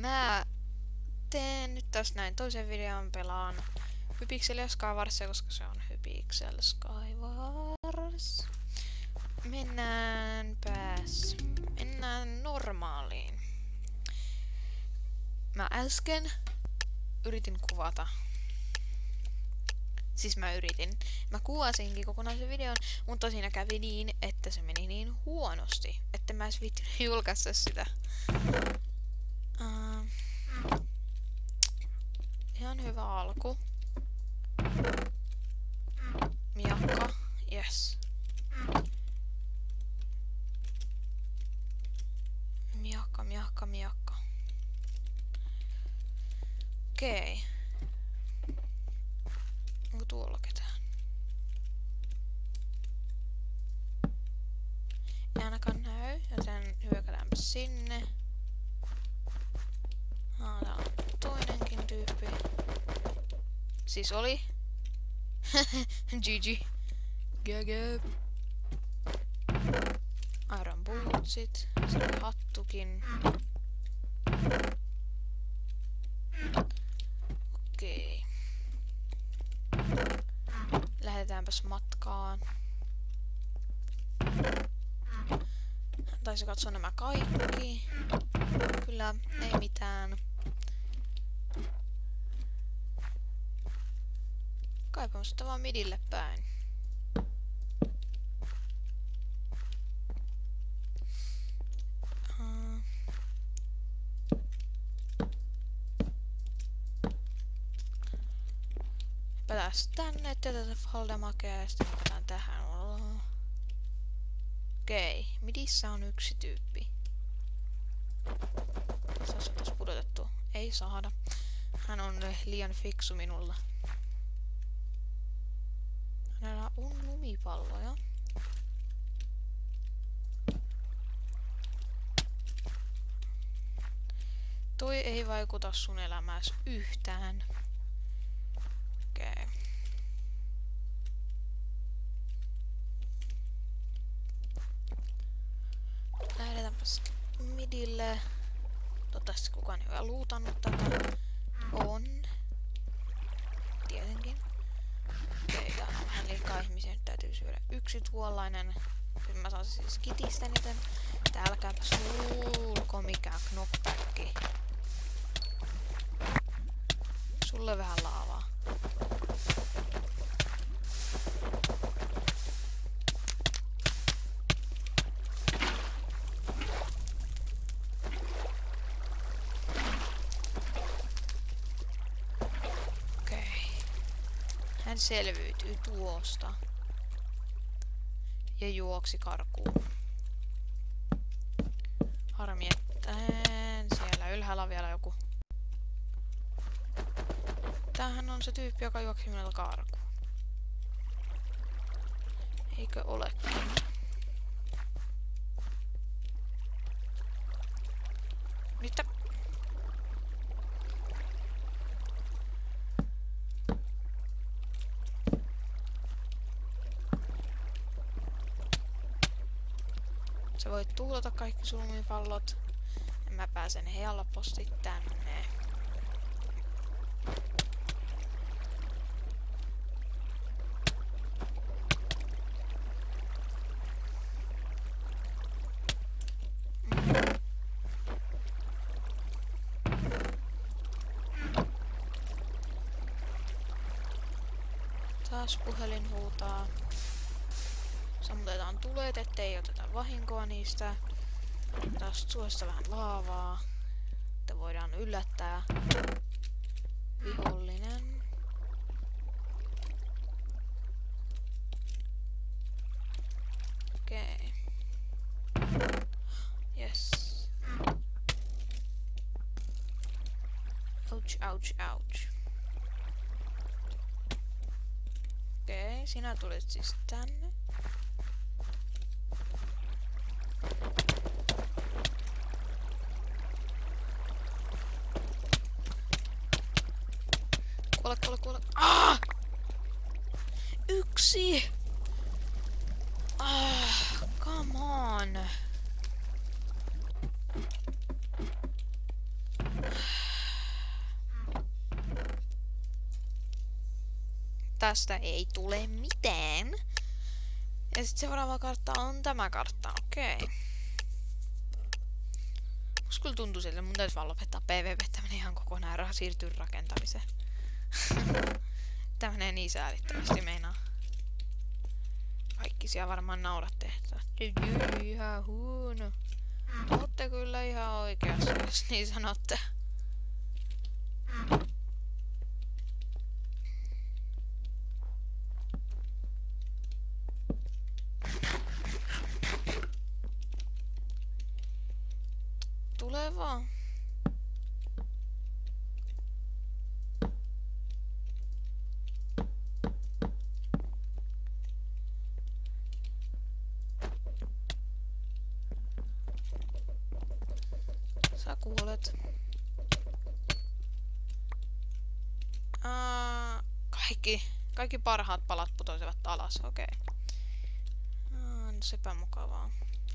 Mä teen nyt tästä näin toisen videon, pelaan Hypixel Skywarsia, koska se on Hypixel Skywars. Mennään normaaliin. Mä äsken yritin kuvata. Siis mä kuvasinkin kokonaisen videon, mutta siinä kävi niin, että se meni niin huonosti, että mä edes viittinyt julkaista sitä. Ihan hyvä alku. Miakka, yes. Miakka. Okei. Onko tuolla ketään? Ei ainakaan näy, joten hyökätäänpä sinne. Täällä on toinenkin tyyppi. Siis oli. GG. GG. Iron bootsit. Se oli hattukin. Okei. Lähdetäänpäs matkaan. Taisi katsoa nämä kaikki. Kyllä, ei mitään. Kaipamista vaan midille päin. Hypätään tänne, tätä Faldamakea ja sitten hypätään tähän. Okei, midissä on yksi tyyppi. Saataisiin pudotettua. Ei saada. Hän on liian fiksu minulla. Hänellä on lumipalloja. Toi ei vaikuta sun elämääsi yhtään. Okei. Lähdetäänpäs midille. Toivottavasti kukaan ei ole luutannut tätä. On. Tietenkin. Okei, täällä on vähän liikaa ihmisiä. Nyt täytyy syödä yksi tuollainen. Nyt mä saan siis kitistä niiden. Täälläkääpäs ulko mikään knockbacki. Sulle vähän laavaa. Hän selviytyi tuosta ja juoksi karkuun. Harmi, että siellä ylhäällä on vielä joku. Tämähän on se tyyppi, joka juoksi minulta karkuun. Eikö olekin? Nyt sä voit tuhlata kaikki sun lumipallot. Ja mä pääsen helposti tänne. Taas puhelin huutaa. Sammutetaan tulet, ettei oteta vahinkoa niistä. Taas suosta vähän laavaa, että voidaan yllättää vihollinen. Okei. Yes. Ouch. Okei, sinä tulet siis tänne. Kuole. Yksi! Come on! tästä ei tule mitään. Ja sitten seuraava kartta on tämä kartta, okei. Musta kyllä tuntuu siltä, mun täytyy vaan lopettaa PvP-täminen ihan kokonaan ja siirtyä rakentamiseen. Tää menee niin säälittävästi meinaa. Kaikki siellä varmaan nauratte. Ihan huono. Ootte kyllä ihan oikeassa, jos niin sanotte. Tule vaan. Sä kuolet. Kaikki parhaat palat putoisivat alas, okei. No sepä mukavaa.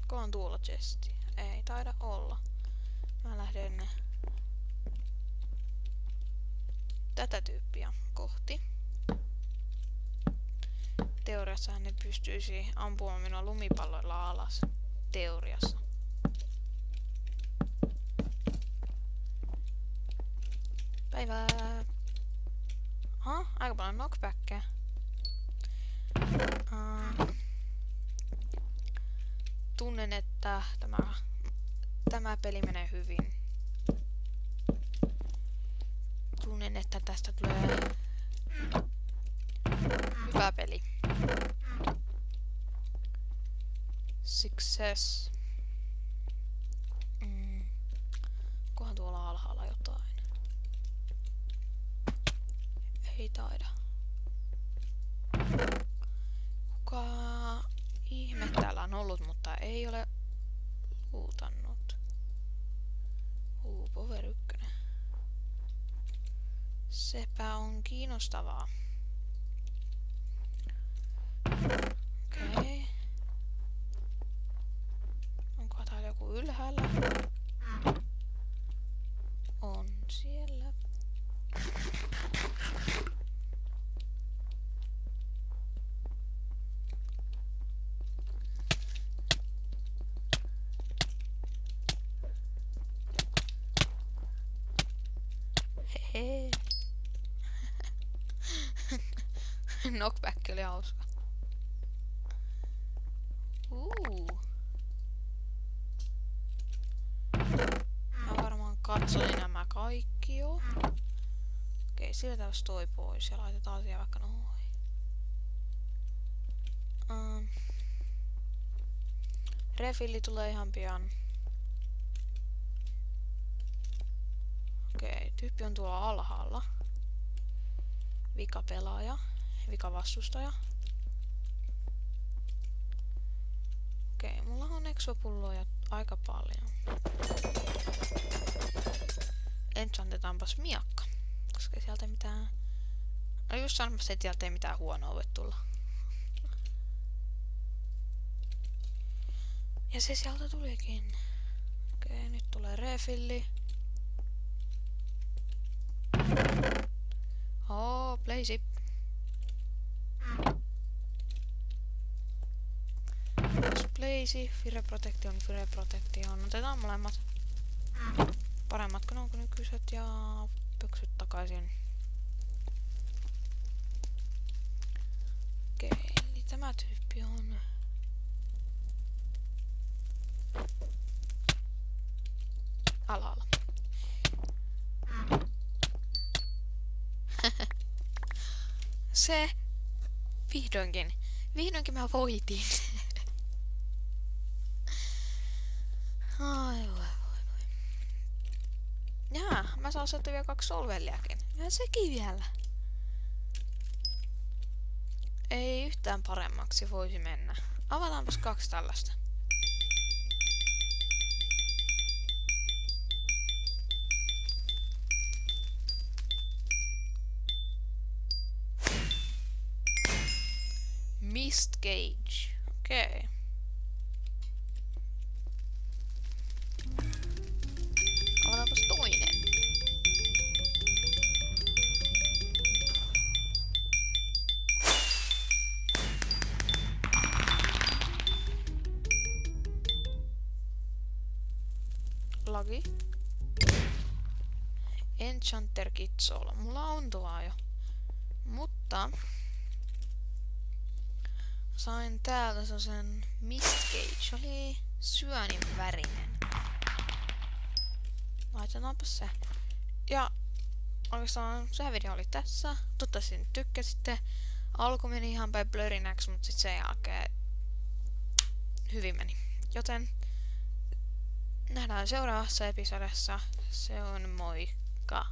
Ko on tuolla chesti? Ei taida olla. Mä lähden tätä tyyppiä kohti. Teoriassa ne pystyisi ampumaan minua lumipalloilla alas. Teoriassa. Päivää! Aha, aika paljon knockbackia. Tunnen, että tämä peli menee hyvin. Tunnen, että tästä tulee hyvä peli. Success. Kohan tuolla alhaalla jotain. Ei taida. Kuka ihme täällä on ollut, mutta ei ole luutannut. Power 1. Sepä on kiinnostavaa. Okei. Onko täällä joku ylhäällä? On siellä. Hehe. Knockback oli hauska. Mä varmaan katsoin nämä kaikki jo. Okei, siirretään toi pois ja laitetaan siellä vaikka noin. Refilli tulee ihan pian. Okei, tyyppi on tuolla alhaalla. Vika pelaaja. Vika vastustaja. Okei, mulla on exopulloja aika paljon. Enchantetaanpas miakka. Koska sieltä ei mitään... No just sanomassa, että sieltä ei mitään huonoa voi tulla. Ja se sieltä tulikin. Okei, nyt tulee refilli. Blazy. Blazy, Fire Protection. Otetaan molemmat. Paremmat kuin onko nykyiset ja pöksyt takaisin. Okei, eli tämä tyyppi on... alhaalla. Se... Vihdoinkin mä voitin. Ai voi. Jaa, mä saan sieltä vielä 2 solvelliakin. Ja sekin vielä. Ei yhtään paremmaksi voisi mennä. Avataanpas 2 tällaista. Mist Gauge. Okei. Avataanpas toinen. lagi. Enchanter Kitsolla. Mulla on tuo jo. Mutta sain täältä sen Mist Cage. Oli syönin värinen. Laitetaanpa se. Ja oikeastaan se video oli tässä. Toivottavasti nyt tykkäsitte. Alku meni ihan päin blurrinäksi, mutta sitten sen jälkeen hyvin meni. Joten nähdään seuraavassa episodissa. Se on moikka!